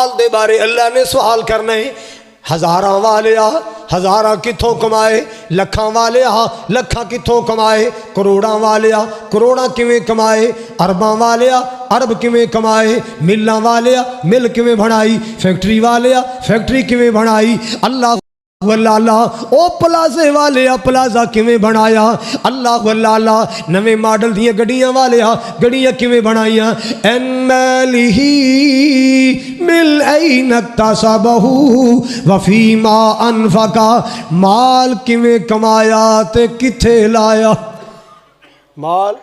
مال دے بارے اللہ نے سوال کرنا ہے۔ ہزاراں والے ہزاراں کتھوں کمائے، لکھاں والے لکھاں کتھوں کمائے، کروڑاں والے کروڑاں کیویں کمائے، ارباں والے ارب کیویں کمائے، ملاں والے مل کیویں بنائی، فیکٹری والے فیکٹری کیویں بنائی، اللہ اللہ او پلازے والے پلازا کیویں بنایا، اللہ اللہ نویں ماڈل دیاں گڈیاں والے گڈیاں کیویں بنائیاں، ان مالہ مل این اکتسبہ وفیما انفقا، مال کیویں کمایا تے کتھے لایا، مال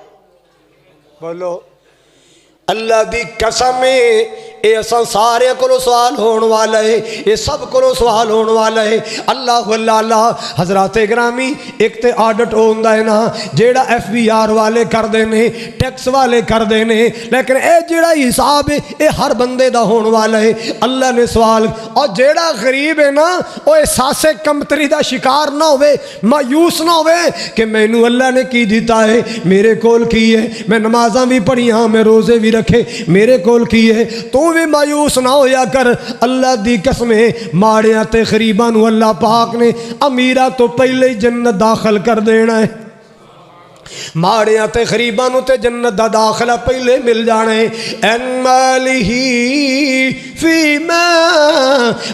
بولو اللہ دی قسم اے اساں سارے کو سوال ہونے والا ہے، یہ سب کو سوال ہونے والا ہے۔ اللہ اللہ حضرات گرامی ایک تے آڈٹ ہوندا ہے نا جیڑا ایف بی آر والے کر دینے، ٹیکس والے کر دینے، لیکن اے جیڑا حساب ہے اے ہر بندے دا ہونے والا ہے۔ اللہ نے سوال اور جیڑا غریب ہے نا وہ احساس کمتری دا شکار نہ ہوئے، مایوس نہ ہوئے کہ مینوں اللہ نے کی دیتا ہے، میرے کول کی ہے، میں نمازاں بھی پڑھیاں، میں روزے بھی رکھے، میرے کول کی ہے، تو بھی مایوس نہ ہویا کر۔ اللہ دی قسمیں ماڑیاں تے غریباں نو اللہ پاک نے امیرہ تو پہلے ہی جنت داخل کر دینا ہے، ماڑیاں تے غریباں نو تے جنت دا داخلہ پہلے مل جانا ہے۔ ان مالہ فیما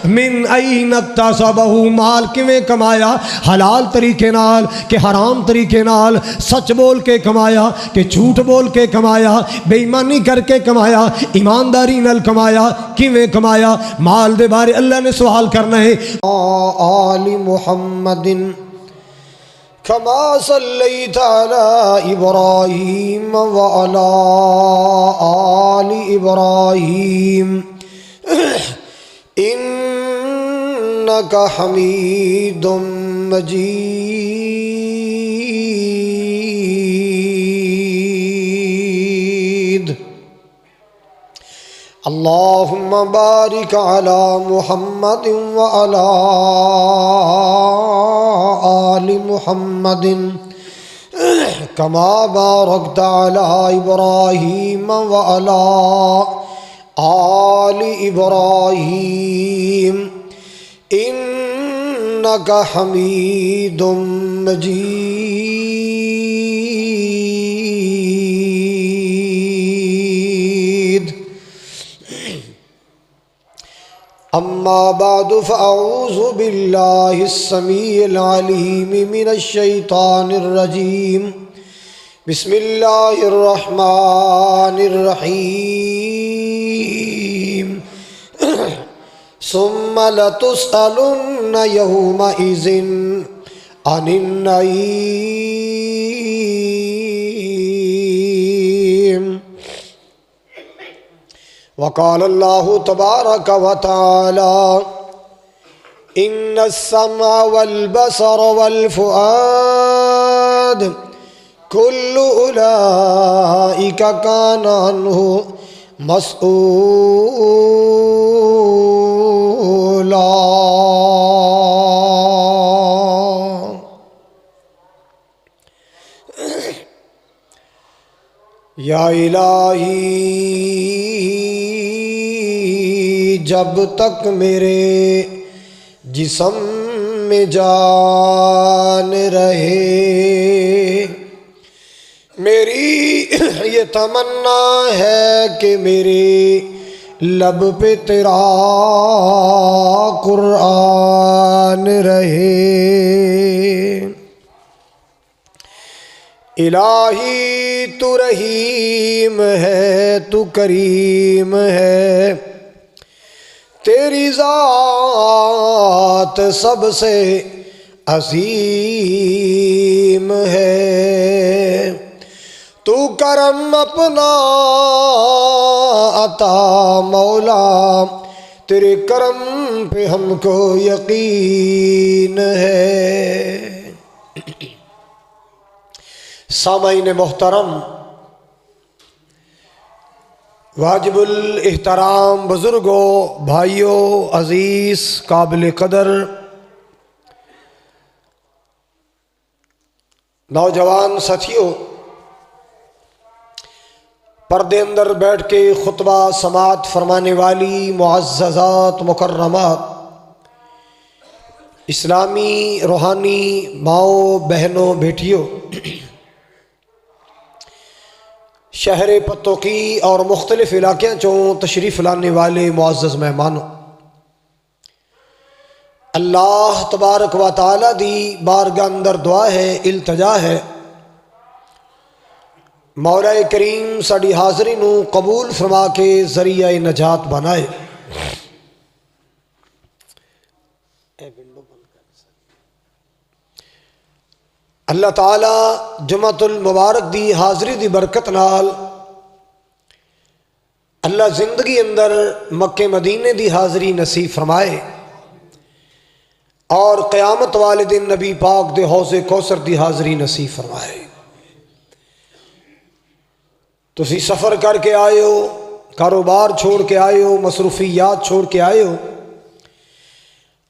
من این اکتسبہ، مال کیویں کمایا، حلال طریقے نال کہ حرام طریقے نال، سچ بول کے کمایا کہ جھوٹ بول کے کمایا، بے ایمانی کر کے کمایا، ایمانداری نال کمایا، کیویں کمایا، مال دے بارے اللہ نے سوال کرنا ہے۔ آل محمد كما صليت على إبراهيم وعلى آل إبراهيم إنك حميد مجيد اللهم بارك على محمد وعلى آل محمد كما باركت على إبراهيم وعلى آل إبراهيم إنك حميد مجيد أما بعد فأعوذ بالله السميع العليم من الشيطان الرجيم بسم الله الرحمن الرحيم ثم لتسألن يومئذ عن النعيم وقال الله تبارك وتعالى إن السمع والبصر والفؤاد كل أولئك كان عنه مسؤولا یا الہی جب تک میرے جسم میں جان رہے میری یہ تمنا ہے کہ میرے لب پہ تیرا قرآن رہے الہی تو رحیم ہے تو کریم ہے تیری ذات سب سے عظیم ہے تو کرم اپنا عطا مولا تیرے کرم پہ ہم کو یقین ہے۔ سامعین محترم، واجب الاحترام بزرگوں، بھائیوں، عزیز، قابل قدر نوجوان ساتھیوں، پردے اندر بیٹھ کے خطبہ سماعت فرمانے والی معززات مکرمات اسلامی روحانی ماؤں بہنوں بیٹیوں، شہر پتوکی اور مختلف علاقوں چوں تشریف لانے والے معزز مہمانوں، اللہ تبارک و تعالی دی بارگاہ اندر دعا ہے، التجا ہے، مولا کریم ساڈی حاضری نو قبول فرما کے ذریعہ نجات بنائے۔ اللہ تعالی جمعۃ المبارک دی حاضری دی برکت نال اللہ زندگی اندر مکے مدینے دی حاضری نصیب فرمائے اور قیامت والے دن نبی پاک دے حوض کوثر دی حاضری نصیب فرمائے۔ تسی سفر کر کے آئے ہو، کاروبار چھوڑ کے آئے ہو، مصروفیات چھوڑ کے آئے ہو،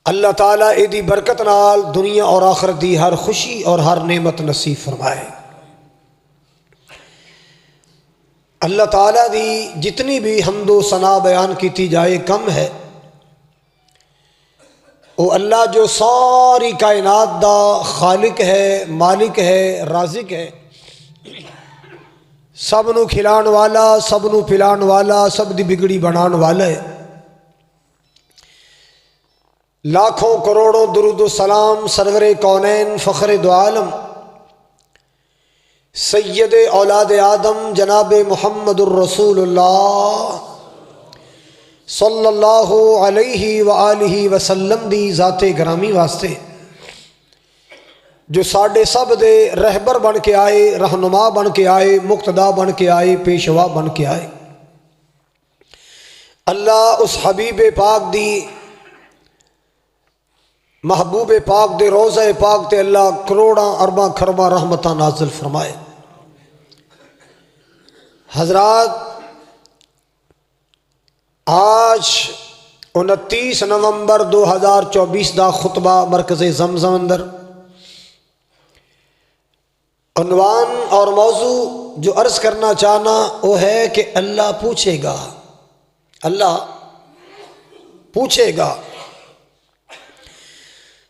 اللہ تعالیٰ ایدی برکت نال دنیا اور آخرت دی ہر خوشی اور ہر نعمت نصیب فرمائے۔ اللہ تعالیٰ دی جتنی بھی حمد و ثنا بیان کیتی جائے کم ہے۔ وہ اللہ جو ساری کائنات دا خالق ہے، مالک ہے، رازق ہے، سب نو کھلان والا، سب نو پلان والا، سب دی بگڑی بنان والا ہے۔ لاکھوں کروڑوں درود و سلام سرور کونین فخر دو عالم سید اولاد آدم جناب محمد الرسول اللہ صلی اللہ علیہ وآلہ وسلم دی ذات گرامی واسطے جو ساڈے سب دے رہبر بن کے آئے، رہنما بن کے آئے، مقتدا بن کے آئے، پیشوا بن کے آئے۔ اللہ اس حبیب پاک دی، محبوب پاک دے روضہ پاک تے اللہ کروڑاں ارباں کھرباں رحمتاں نازل فرمائے۔ حضرات، آج 29 نومبر 2024 دا خطبہ مرکز زمزم اندر عنوان اور موضوع جو عرض کرنا چاہنا وہ ہے کہ اللہ پوچھے گا، اللہ پوچھے گا۔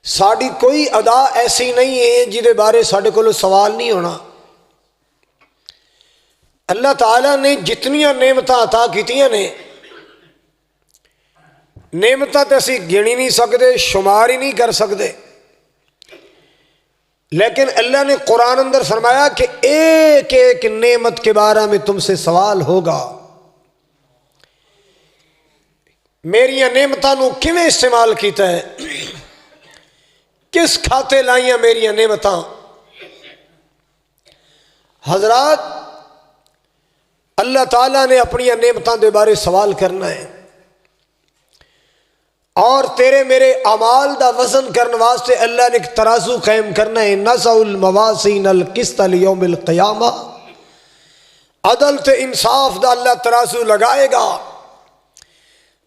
ساڑی کوئی ادا ایسی نہیں ہے جدے بارے ساڑے کو سوال نہیں ہونا۔ اللہ تعالیٰ نے جتنیاں نعمتاں عطا کیتیاں نے، نعمتاں تے اسی گنی نہیں سکتے، شمار ہی نہیں کر سکتے، لیکن اللہ نے قرآن اندر فرمایا کہ ایک ایک نعمت کے بارے میں تم سے سوال ہوگا۔ میریاں نعمتاں نو کیویں استعمال کیتا ہے، کس کھاتے لائیاں میریاں نعمتاں۔ حضرات، اللہ تعالیٰ نے اپنی نعمتاں دے بارے سوال کرنا ہے، اور تیرے میرے اعمال دا وزن کرنے واسطے اللہ نے ایک ترازو قائم کرنا ہے۔ نضع الموازین القسط لیوم القیامہ، عدل تے انصاف دا اللہ ترازو لگائے گا،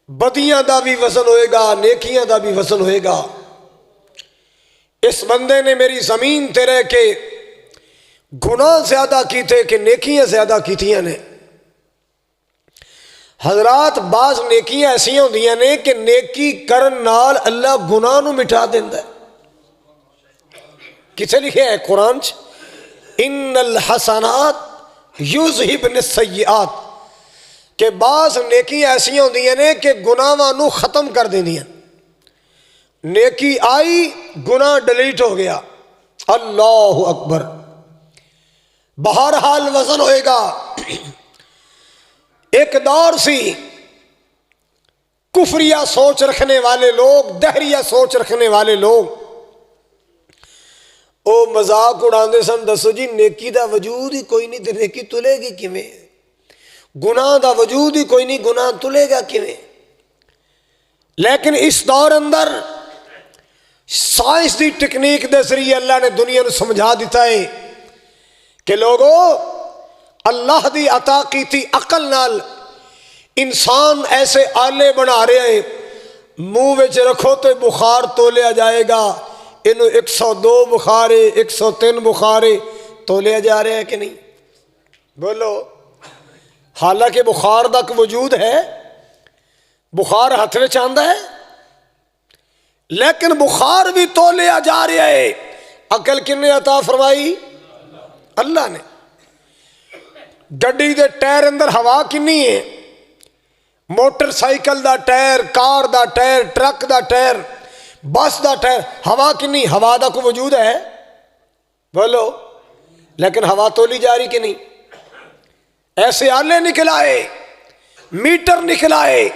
بدیاں دا بھی وزن ہوئے گا، نیکیاں دا بھی وزن ہوئے گا۔ اس بندے نے میری زمین تے رہ کے گناہ زیادہ کیتے کہ نیکیاں زیادہ کیتیاں نے۔ حضرات، بعض نیکیاں ایسی ہوندیاں نے کہ نیکی کرن نال اللہ گناہ نو مٹا دیندا ہے۔ کسے لکھے ہے قرآن چ، ان الحسنات یذہبن السیئات، کہ بعض نیکیاں ایسی ہوندیاں نے کہ گناہاں نو ختم کر دیندیاں۔ نیکی آئی، گناہ ڈیلیٹ ہو گیا۔ اللہ اکبر۔ بہرحال وزن ہوئے گا۔ ایک دور سی کفریہ سوچ رکھنے والے لوگ، دہریہ سوچ رکھنے والے لوگ، او مذاق اڑاندے سن، دسو جی نیکی دا وجود ہی کوئی نہیں تے نیکی تلے گی کیویں، گناہ دا وجود ہی کوئی نہیں، گناہ تلے گا کیویں۔ لیکن اس دور اندر سائنس دی ٹیکنیک دے ذریعے اللہ نے دنیا نو سمجھا دیتا ہے کہ لوگو، اللہ دی عطا کیتی عقل نال انسان ایسے آلے بنا رہے ہیں، منہ وچ رکھو تو بخار تولیا جائے گا، انہوں 102 بخار ہے، 103 بخار ہے، تولیا جا رہے ہیں کہ نہیں؟ بولو۔ حالانکہ بخار دا وجود ہے، بخار ہاتھ میں آندا ہے، لیکن بخار بھی تولیا جا رہا ہے۔ عقل کن نے عطا فرمائی؟ اللہ نے۔ گڈی دے ٹائر اندر ہوا کنی ہے، موٹر سائیکل دا ٹائر، کار دا ٹائر، ٹرک دا ٹائر، بس دا ٹائر، ہوا کنی؟ ہوا دا کوئی وجود ہے؟ بولو۔ لیکن ہوا تولی جا رہی کہ نہیں؟ ایسے آلے نکل آئے، میٹر نکل آئے،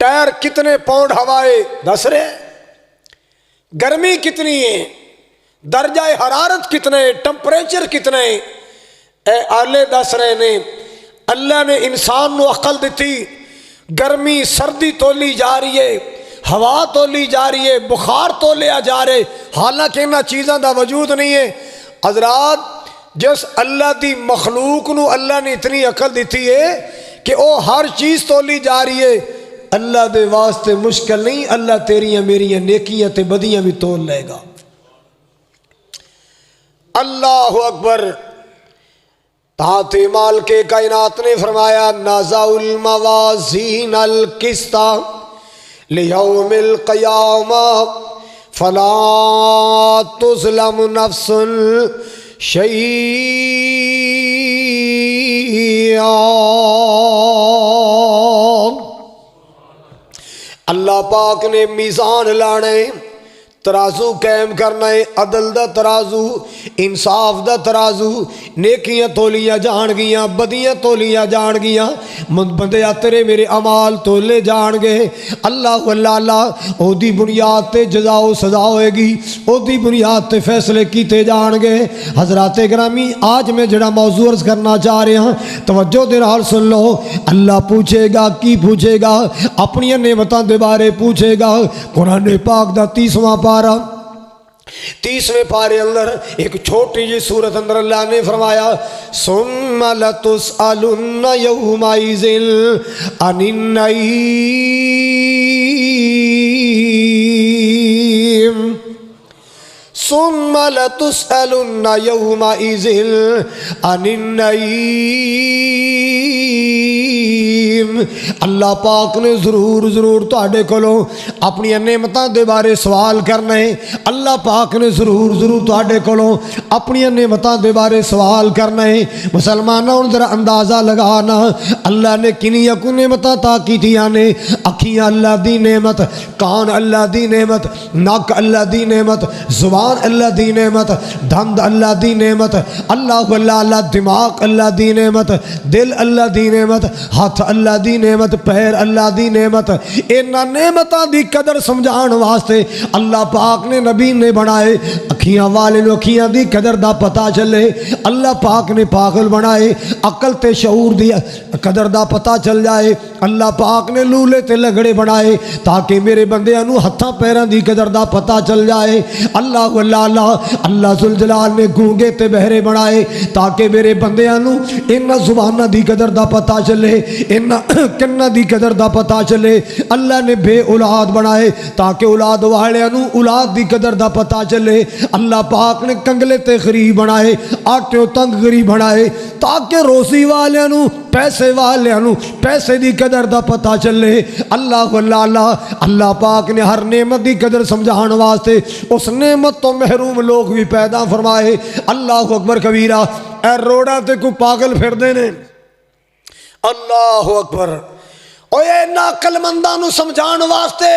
ٹائر کتنے پاؤنڈ ہوائے دس رہے، گرمی کتنی ہے، درجہ حرارت کتنے، ٹمپریچر کتنے، اے آلے دس رہے نے۔ اللہ نے انسان نو عقل دیتی، گرمی سردی تولی جا رہی ہے، ہوا تولی جا رہی ہے، بخار تولیا جا رہے، حالانکہ انہاں چیزاں دا وجود نہیں ہے۔ حضرات جس اللہ دی مخلوق نو اللہ نے اتنی عقل دیتی ہے کہ وہ ہر چیز تولی جا رہی ہے، اللہ دے واسطے مشکل نہیں، اللہ تیریاں میریاں نیکیاں تے بدیاں بھی تول لے گا۔ اللہ اکبر۔ تحت مال کے کائنات نے فرمایا نازع الموازین القسط لیوم القیامہ فلا تظلم نفس شیئا۔ اللہ پاک نے میزان لانے، ترازو قائم کرنا ہے، عدل دا ترازو، انصاف دا ترازو، نیکیاں تولیاں جان گیاں، بدیاں تولیاں جان گیاں، بندیا تیرے میرے اعمال تولے جان گے۔ اللہ اللہ او دی بنیاد تے جزا و سزا ہوئے گی، او دی بنیاد تے فیصلے کیتے جان گے۔ حضرات گرامی آج میں جڑا موضوع عرض کرنا چاہ رہے ہیں، توجہ دے نال سن لو۔ اللہ پوچھے گا، کی پوچھے گا؟ اپنی نعمتاں دے بارے پوچھے گا۔ قرآن پاک دا 30واں پارہ، 30ویں پارے اندر ایک چھوٹی جی سورت اندر اللہ نے فرمایا ثم لتسألن یومئذ عن النعیم، ثم لتسألن یومئذ عن النعیم۔ اللہ پاک نے ضرور تہاڈے کولوں اپنی نعمتاں دے بارے سوال کرنا ہے۔ اللہ پاک نے ضرور تہاڈے کولوں اپنی نعمتاں دے بارے سوال کرنا ہے۔ مسلمانوں ذرا اندازہ لگانا اللہ نے کنیاں کو نعمتاں عطا کیتیاں نے۔ اکھیاں اللہ دی نعمت، کان اللہ دی نعمت، ناک اللہ دی نعمت، زبان اللہ دی نعمت، دھند اللہ دی نعمت، اللہ دماغ اللہ دی نعمت، دل اللہ دی نعمت، ہاتھ اللہ دی نعمت، پیر اللہ دی نعمت۔ انہاں نعمتاں دی قدر سمجھان واسطے اللہ پاک نے نبی نے بنائے۔ اکھیاں والے نو اکھیاں دی قدر دا پتہ چلے۔ اللہ پاک نے پاگل بنائے، عقل تے شعور دی قدر دا پتہ چل جائے۔ اللہ پاک نے لولے تے لگڑے بنائے تاکہ میرے بندیاں نو ہتھاں پیراں دی قدر دا پتہ چل جائے۔ اللہ ذوالجلال نے گونگے تے بہرے بنائے تاکہ میرے بندیاں نو انہاں زباناں دی قدر دا پتہ چلے، انہاں کناں دی قدر دا پتہ چلے۔ اللہ نے بے اولاد بنائے تاکہ اولاد والیاں نو اولاد دی قدر دا پتہ چلے۔ اللہ پاک نے کنگلے تے غریب بنائے، آٹے تنگ غریب بنائے تاکہ روزی والیاں نو، پیسے والیاں نو پیسے دی قدر دا پتہ چلے۔ اللہ پاک نے ہر نعمت دی قدر سمجھان واسطے اس نعمت تو محروم لوگ بھی پیدا فرمائے۔ اللہ اکبر کبیرہ۔ اے روڑا تے کو پاگل پھر دینے، اللہ اکبر۔ او اے ناقل منداں نو سمجھان واسطے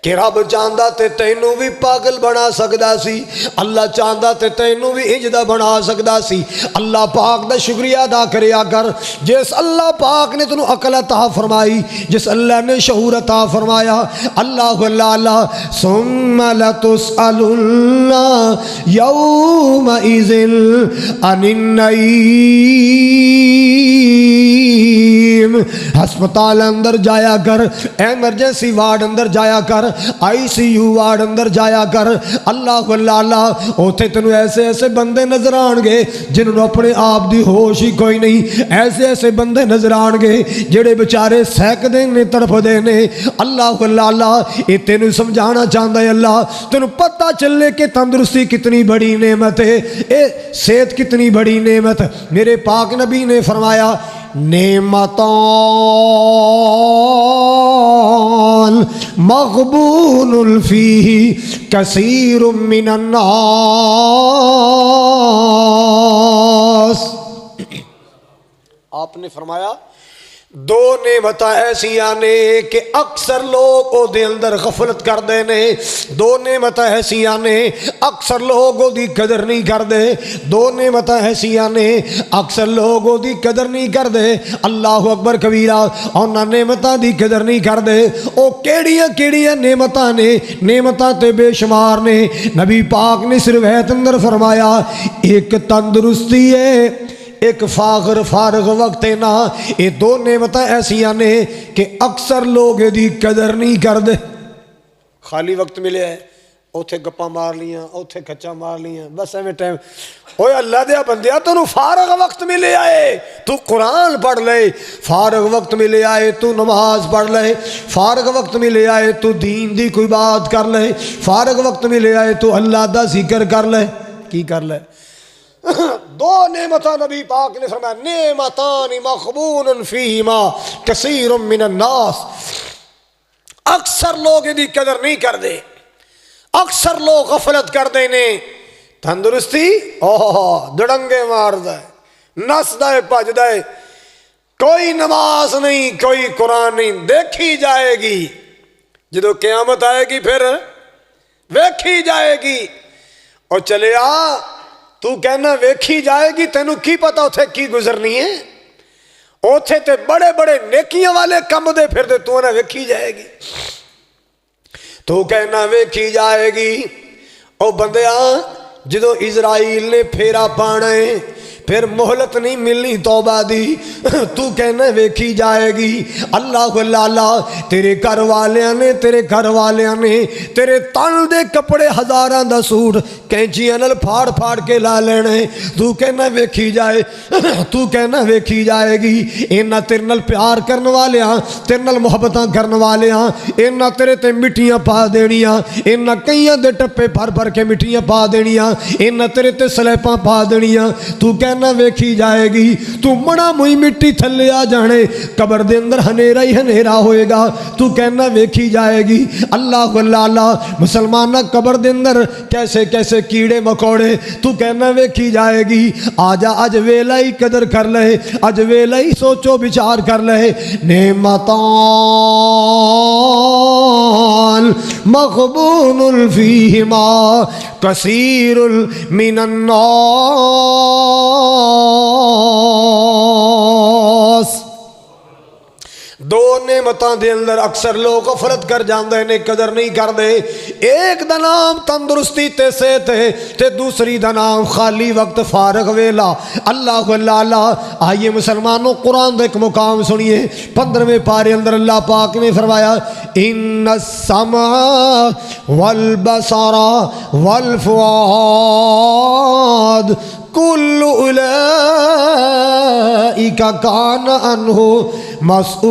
کہ رب چاہندا تے تینوں بھی پاگل بنا سکدا سی، اللہ چاہندا تے تینوں بھی انجدا بنا سکدا سی۔ اللہ پاک دا شکریہ ادا کریا کر جس اللہ پاک نے تینوں عقل عطا فرمائی، جس اللہ نے شعور عطا فرمایا۔ اللہ ثم لتسألن یومئذ عن النعیم۔ ہسپتال اندر جایا کر، ایمرجنسی وارڈ اندر جایا کر، آئی سی یو وارڈ اندر جایا کر۔ اللہ اوتھے تینوں ایسے ایسے بندے نظر آن گے جنہوں نے اپنے آپ دی ہوش ہی کوئی نہیں، ایسے ایسے بندے نظر آن گے جڑے بچارے سیک دے نے، تڑپ دے نے۔ اللہ یہ تینوں سمجھانا چاہتا ہے۔ اللہ تینوں پتہ چلے کہ تندرستی کتنی بڑی نعمت ہے، اے صحت کتنی بڑی نعمت۔ میرے پاک نبی نے فرمایا نعمتان مغبون فیہ کثیر من الناس. آپ نے فرمایا دو نعمتاں ایسیاں نے کہ اکثر لوگ او دے اندر غفلت کر دے نے. دو نعمتاں ایسیاں نے اکثر لوگ او دی قدر نہیں کر دے. دو نعمتاں ایسیاں نے اکثر لوگ او دی قدر نہیں کر دے. اللہ اکبر کبیرہ. انہاں نعمتاں دی قدر نہیں کر دے. او کیڑیاں کیڑیاں نعمتاں نے؟ نعمتاں تے بے شمار نے. نبی پاک نے اس روایت اندر فرمایا ایک تندرستی ہے، ایک فارغ وقت ہے نا. یہ دو نعمتیں ایسیاں نے کہ اکثر لوگ دی قدر نہیں کر دے. خالی وقت ملے ہے اوتھے گپاں مار لیاں، اوتھے کھچا مار لیاں، بس ایویں ٹائم. اوے اللہ دیا بندیا تینوں فارغ وقت ملے آئے تو قرآن پڑھ لے. فارغ وقت ملے آئے تو نماز پڑھ لے. فارغ وقت ملے آئے تو دین دی کوئی بات کر لے. فارغ وقت ملے آئے تو اللہ دا ذکر کر لے. کی کر لے؟ دو نعمتاں نبی پاک نے فرمایا نعمتان مغبون فیہما کثیر من الناس. اکثر لوگ دی قدر نہیں کر دے، اکثر لوگ غفلت کر دے نے. تندرستی دڑنگے مار دے، نس دے، پج دے، کوئی نماز نہیں، کوئی قرآن نہیں. دیکھی جائے گی جدو قیامت آئے گی پھر ویکھی جائے گی. اور چلے آ تو کہنا ویکھی جائے گی، تینوں کی پتا اتھے کی گزرنی ہے؟ اتھے تے بڑے بڑے نیکیاں والے کم دے پھر دے تو نہ ویکھی جائے گی. تو کہنا ویکھی جائے گی. او بندیاں جدو اسرائیل نے پھیرا پانا ہے پھر مہلت نہیں ملنی توبہ دی. تو کہنا ویکھی جائے گی. اللہ اللہ تیرے گھر والیاں نے تیرے تن دے کپڑے ہزاراں دا سوٹ کینچیاں نال پھاڑ پھاڑ کے لا لینے. تو کہنا ویکھی جائے. تو کہنا ویکھی جائے گی. اینا تیرے نال پیار کرن والیاں، تیرے نال محبتاں کرن والیاں اینا تیرے تے مٹیاں پا دینیاں. اینا کئیاں دے ٹپے بھر بھر کے مٹیاں پا دینیاں. اینا تیرے تے سلیپاں پا دینیاں. تو کہنا ویکھی جائے گی. تو مڑا موئی مٹی تھلے آ جانے، قبر دے اندر ہنیرا ہی ہنیرا ہوئے گا. تو کہنا ویکھی جائے گی. اللہ اللہ مسلمانہ قبر دے اندر کیسے کیسے کیڑے مکوڑے. تو کہنا ویکھی جائے گی. آجا اج ویلا ہی قدر کر لے، اج ویلا ہی سوچو بچار کر لے. نعمتان مغبون فیہما کثیر من الناس. دو نعمتاں دے اندر اکثر لوگ غفلت کر جاندے نے، قدر نہیں کر دے. ایک دا نام تندرستی تے صحت ہے تے دوسری دا نام خالی وقت فارغ ویلا. اللہ اللہ آئیے مسلمانوں قرآن دے ایک مقام سنیے. 15ویں پارے اندر اللہ پاک نے فرمایا ان السمع والبصر والفؤاد کل اولئک کان عنہ مسئولا.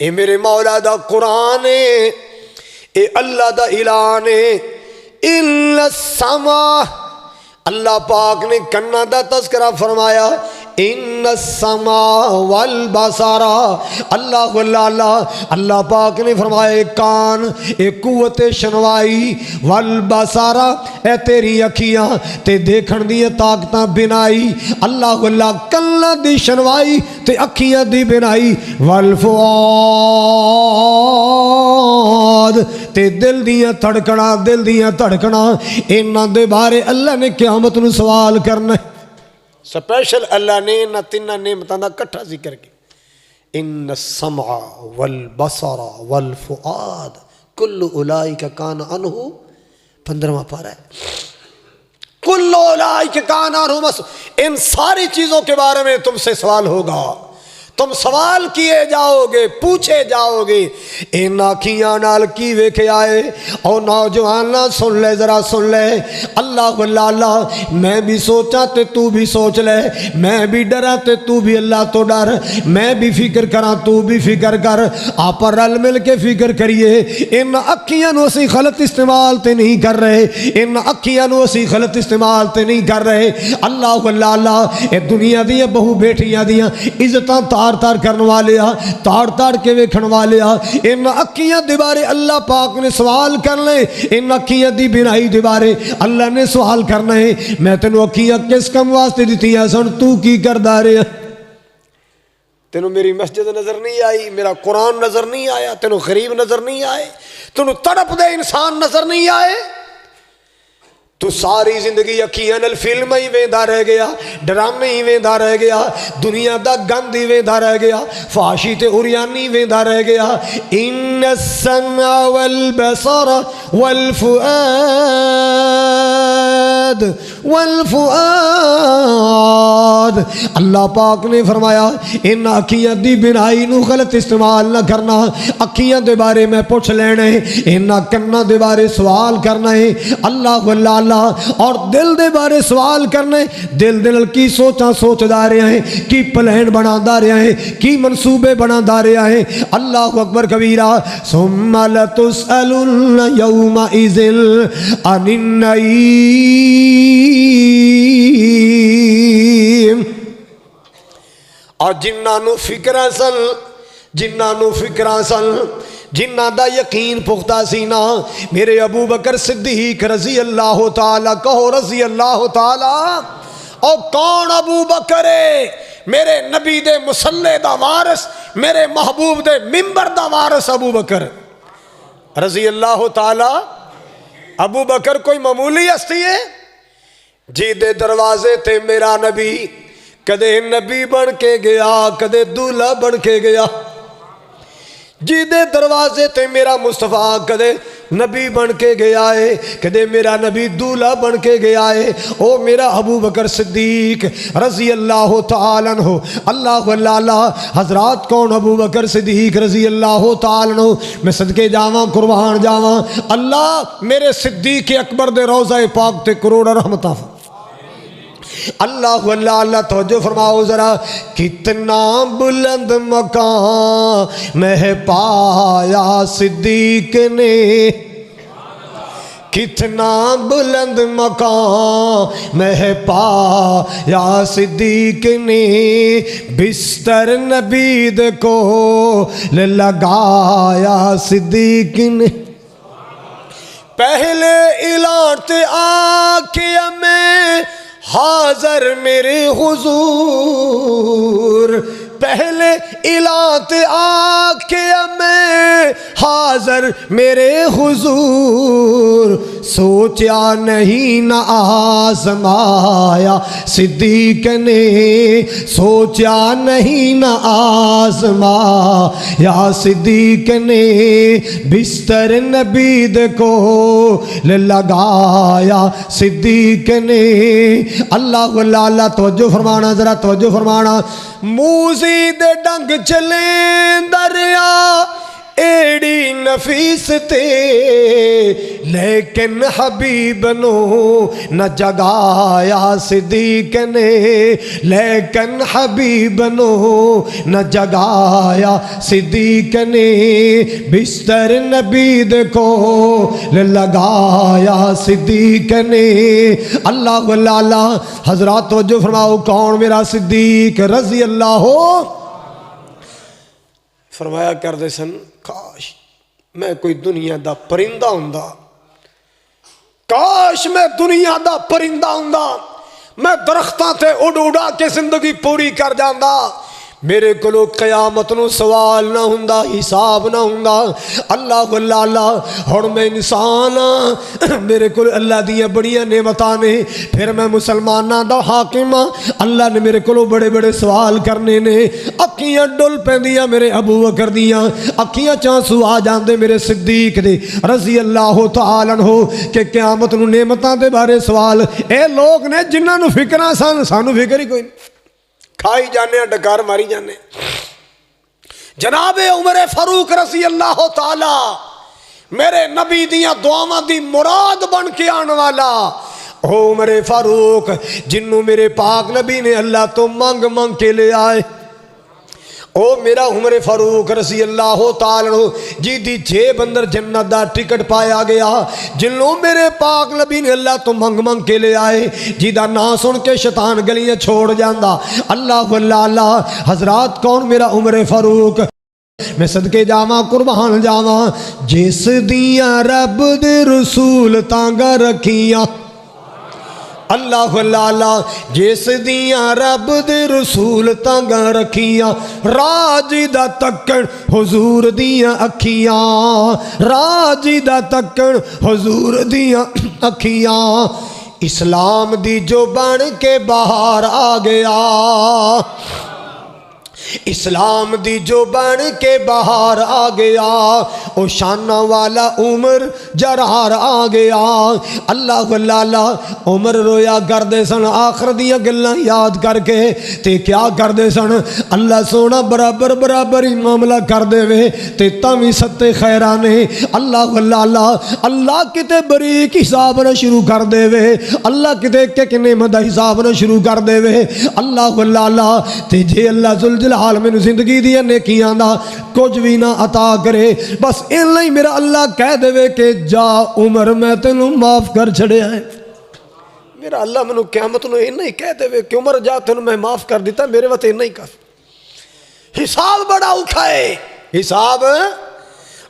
اے میرے مولا دا قرآن ہے، اے اللہ دا اعلان ہے. ان السمع، اللہ پاک نے کنا دا تذکرہ فرمایا. ان السمع والبصر، اللہ اللہ پاک نے فرمایا کان اے قوت شنوائی، والبصر اے تیری اکھیاں تے دیکھن دی طاقتاں بنائی. اللہ کلاں دی شنوائی تے اکھیاں دی بنائی. والفؤاد تے دل دیاں دھڑکنا انہاں دے بارے اللہ نے قیامت نو سوال کرنا. سپیشل اللہ نے نہ تین نعمتاں دا کٹھا ذکر کی. ان السمع والبصر والفؤاد کل اولئک کان عنہ. 15واں پارہ ہے. کل اولئک کان عنہ مسئول. ان ساری چیزوں کے بارے میں تم سے سوال ہوگا. تم سوال کیے جاؤ گے، پوچھے جاؤ گے ان آنکھیاں نال کی ویکھیا ہے۔ او نوجوان سن لے، ذرا سن لے، اللہ اللہ میں بھی سوچا تے تو بھی سوچ لے، میں بھی ڈرا تے تو بھی اللہ تو ڈر، میں بھی فکر کراں تو بھی فکر کر، آپ رل مل کے فکر کریے۔ ان اکھیاں نو اسی غلط استعمال تے نہیں کر رہے، ان اکھیاں نو اسی غلط استعمال تے نہیں کر رہے۔ اللہ اللہ اے دنیا دیاں بہو بیٹیاں دیاں عزتاں تار تار کرن والے آ، تار تار کے ویکھن والے آ، ان اکھیاں دے بارے اللہ پاک نے سوال کرنا ہے، ان اکھیاں دی بنائی دے بارے اللہ نے سوال کرنا ہے۔ میں تینوں اکھیاں کس کم واسطے دتیاں سن، تو کی کردا رہیا؟ تینوں میری مسجد نظر نہیں آئی، میرا قرآن نظر نہیں آیا، تینوں غریب نظر نہیں آئے، تینوں تڑپ دے انسان نظر نہیں آئے، تو ساری زندگی اکھیاں نال فلم ہی ویندا رہ گیا، ڈرامے ہی ویندا رہ گیا، دنیا دا گند ہی ویندا رہ گیا، فحاشی تے عریانی ویندا رہ گیا۔ ان السمع والبصر والفؤاد اللہ پاک نے فرمایا ان اکھیاں دی بنائی نو غلط استعمال نہ کرنا، اکھیاں دے بارے میں پوچھ لینا ہے، ان کناں دے بارے سوال کرنا ہے، اللہ اللہ اور دل دے بارے سوال کرنا ہے، دل دل کی سوچاں سوچ دا رہے ہیں، کی پلان بنا دا رہے ہیں، کی منصوبے بنا دا رہے ہیں۔ اللہ اکبر کبیرہ۔ ثم لتسألن یومئذ عن النعیم۔ اور جنہاں نو فکراں سن، جنہاں نو فکراں سن، جنہ دا یقین پختہ سینا، میرے ابو بکر صدیق رضی اللہ تعالیٰ، کہو رضی اللہ تعالیٰ۔ اور کون ابو بکر ہے؟ میرے نبی دے مصلی دا وارث، میرے محبوب دے ممبر دا وارث ابو بکر رضی اللہ تعالیٰ۔ ابو بکر کوئی معمولی ہستی ہے جی دے دروازے تے میرا نبی کدے نبی بن کے گیا، کدے دولہ بن کے گیا، جی دے دروازے تے میرا مصطفیٰ کدے نبی بن کے گیا ہے، کدے میرا نبی دولہ بن کے گیا ہے، او میرا ابو بکر صدیق رضی اللہ تعالیٰ عنہ۔ اللہ اللہ حضرات کون ابو بکر صدیق رضی اللہ تعالیٰ عنہ؟ میں صدقے جاواں، قربان جاواں، اللہ میرے صدیق اکبر دے روضہ پاک تے کروڑ رحمتہ۔ اللہ اللہ اللہ توجہ فرماؤ ذرا، کتنا بلند مقام میں پایا صدیق نے، کتنا بلند مقام میں پایا صدیق نے، بستر نبید کو لگایا صدیق نے، پہلے اعلان تے آنکھیں میں حاضر میرے حضور، پہلے اعلان آنکھیں میں حاضر میرے حضور، سوچا نہیں نہ آزمایا صدیق نے، سوچا نہیں نہ آزمایا صدیق نے، بستر نبید کو لگایا صدیق نے۔ اللہ اللہ اللہ توجہ فرمانا ذرا، توجہ فرمانا۔ موزی دے ڈنگ چلیں دریا ایڑی نفیس تے، لیکن حبیب نو نہ جگایا صدیق نے، لیکن حبیب نو نہ جگایا صدیق نے، بستر نبید کو لگایا صدیق نے۔ اللہ اللہ اللہ حضرات توجہ فرماؤ، کون میرا صدیق رضی اللہ ہو؟ فرمایا کردے سن، کاش میں کوئی دنیا دا پرندہ ہوندا، کاش میں دنیا دا پرندہ ہوندا، میں درختاں تے اڑ اڑا کے زندگی پوری کر جاندا، میرے کلو قیامت نو سوال نہ ہوندا، حساب نہ ہوندا۔ اللہ اللہ اللہ ہن میں انسان ہاں، میرے کول اللہ دیاں بڑیاں نعمتاں نے، پھر میں مسلماناں دا حاکم ہاں، اللہ نے میرے کولو بڑے بڑے سوال کرنے نے، اکھیاں ڈل پیندیاں میرے ابو بکر دیاں، اکھیاں چانسو آ جاندے میرے صدیق دے رضی اللہ تعالیٰ عنہ، کہ قیامت نو نعمتاں دے بارے سوال۔ اے لوگ نے جنہاں نو فکراں سن، سانو فکر ہی کوئی نہیں، کھائی جانے ڈکار ماری جانے۔ جناب عمر فاروق رضی اللہ تعالی میرے نبی دیاں دعاواں دی مراد بن کے آن والا او عمر فاروق جنوں میرے پاک نبی نے اللہ تو منگ منگ کے لے آئے او میرا عمر فاروق رضی اللہ تعالیٰ جی دی جیب اندر جنت دا ٹکٹ پایا گیا جنوں میرے پاک نبی نے اللہ تو منگ منگ کے لے آئے جی دا نا سن کے شیطان گلیاں چھوڑ جاندہ اللہ اللہ حضرات کون میرا عمر فاروق میں صدقے جاواں قربان جاواں جس دیاں رب دے رسول تانگا رکھیاں اللہ اللہ جس دیاں رب دے رسول تانگا رکھیاں راجی دا تکن حضور دیاں اکھیاں راجی دا تکن حضور دیاں اکھیاں اسلام دی جو بن کے باہر آ گیا اسلام دی جو بن کے باہر آ گیا او شانہ والا عمر جرار آ گیا اللہ اللہ عمر رویا کردے سن آخر دیا گلاں یاد کر کے تے کیا کردے سن اللہ سونا برابر برابر ہی معاملہ کر دے وے تے تاوی ستے خیرانے اللہ اللہ اللہ کتے بریک حساب نہ شروع کر دے وے اللہ کتے کہ نعمت دا حساب نہ شروع کر دے وے اللہ اللہ تے جے اللہ ذوالجلال حال میں زندگی دیا نیکیاں دا کچھ بھی نہ عطا کرے بس ان ہی میرا اللہ کہہ دے کہ جا عمر میں تینوں معاف کر چھڑے آئے میرا اللہ منو قیامت نو ان ہی کہہ دے کہ عمر جا تینوں میں معاف کر دیتا میرے وقت ان ہی کافی حساب بڑا اکھائے حساب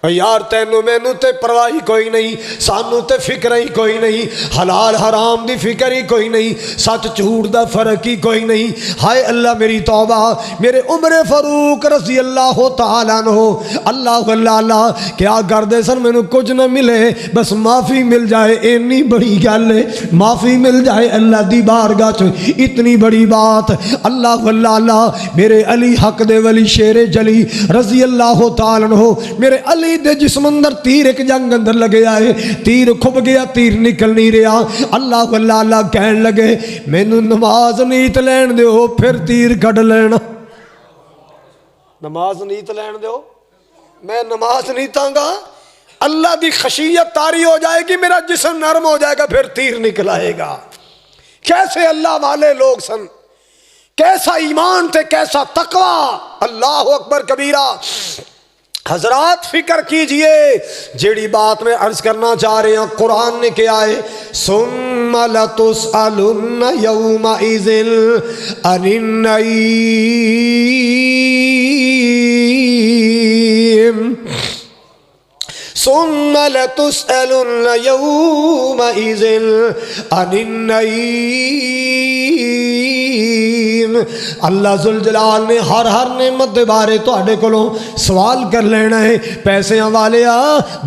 یار تینوں مینوں تے پرواہی کوئی نہیں سانوں تے فکر ہی کوئی نہیں حلال حرام دی فکر ہی کوئی نہیں سچ جھوٹ دا فرق ہی کوئی نہیں ہائے اللہ میری توبہ میرے عمر فاروق رضی اللہ تعالیٰ عنہ اللہ اللہ کیا کر دے سن مینوں کچھ نہ ملے بس معافی مل جائے اتنی بڑی گل ہے معافی مل جائے اللہ دی بارگاہ چ اتنی بڑی بات اللہ اللہ میرے علی حق دے ولی شیر جلی رضی اللہ تعالیٰ عنہ میرے علی دے جسم اندر تیر ایک جنگ اندر لگے آئے تیر کھب گیا تیر نکل نہیں رہا اللہ اللہ کہن لگے مینوں نماز نیت لین دیو پھر تیر کٹ لینا نماز نیت لین دیو میں نماز نیتاں گا اللہ دی خشیت طاری ہو جائے گی میرا جسم نرم ہو جائے گا پھر تیر نکل آئے گا کیسے اللہ والے لوگ سن کیسا ایمان تھے کیسا تقوی اللہ اکبر کبیرہ حضرات فکر کیجئے جیڑی بات میں عرض کرنا چاہ رہے ہیں قرآن نے کیا ہے ثم لتسألن یومئذ عن النعیم ثم لتسألن یومئذ عن النعیم اللہ ذوالجلال نے ہر نعمت دے بارے تواڈے کولوں سوال کر لینا ہے پیسیاں والیا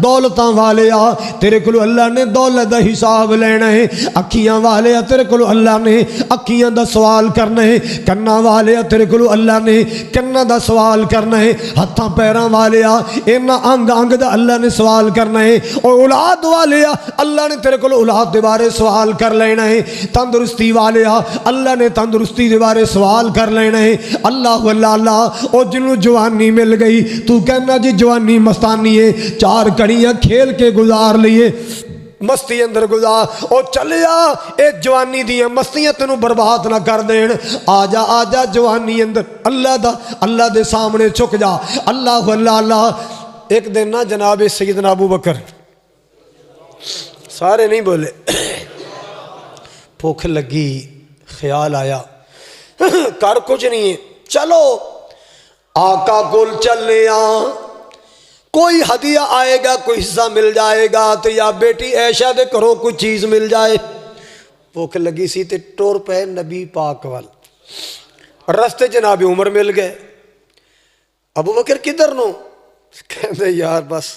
دولتاں والیا تیرے کولوں اللہ نے دولت دا حساب لینا ہے اکھیاں والیا تیرے کولوں اللہ نے اکھیاں دا سوال کرنا ہے کناں والیا تیرے کولوں اللہ نے کناں دا سوال کرنا ہے ہتھاں پیراں والیا انہاں انگ انگ دا اللہ نے سوال کرنا ہے اور اولاد والیا اللہ نے تیرے کولوں اولاد دے بارے سوال کر لینا ہے تندرستی والیا اللہ نے تندرستی دے بارے سوال کر لینا ہے اللہ اللہ او جنوں جوانی مل گئی تو کہنا جی جوانی مستانی ہے چار کڑیاں کھیل کے گزار لیے مستی اندر گزار او چلیا اے جوانی دیاں مستیاں تینوں برباد نہ کر دین آجا آجا جوانی اندر اللہ دے سامنے چک جا اللہ اللہ ایک دن نا جناب سیدنا ابو بکر سارے نہیں بولے بھوک لگی خیال آیا کر کچھ نہیں ہے چلو آقا کول چلنے کوئی ہدیہ آئے گا کوئی حصہ مل جائے گا تو یا بیٹی عائشہ دے کرو کوئی چیز مل جائے بھوک لگی سی تے ٹور پہ نبی پاک وال رستے جناب عمر مل گئے ابو بکر کدھر نو کہندے یار بس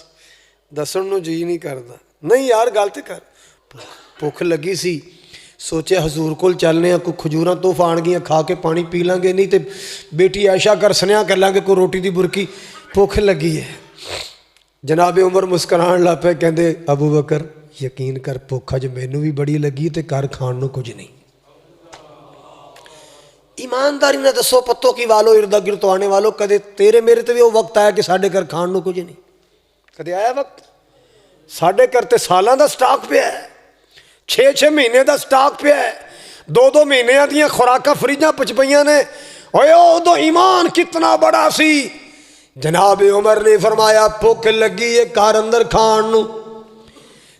دسن نو جی نہیں کردا نہیں یار گل تے کر بھوک لگی سی سوچے حضور کول چلنے ہیں کوئی کھجوراں تو آن گیاں کھا کے پانی پی لیں گے نہیں تے بیٹی عائشہ کر سنیا کر لیں گے کوئی روٹی دی برکی بھوک لگی ہے جناب عمر مسکران لا پے کہندے ابو بکر یقین کر بھوک اج مینوں بھی بڑی لگی تے کر کھان نو کچھ نہیں ایمانداری نہ دسو پتوں کی والو اردا گرد تو آنے والو کدے تیرے میرے تے بھی وہ وقت آیا کہ ساڈے گھر کھان نو کچھ نہیں کدے آیا وقت ساڈے گھر تے سالاں دا سٹاک پیا ہے 6 مہینے دا سٹاک پیا ہے 2 مہینے دیاں خوراکاں فریجاں پچ پئیاں نے اوے اودوں ایمان کتنا بڑا سی جناب عمر نے فرمایا بھوک لگی ہے گھر اندر کھان نو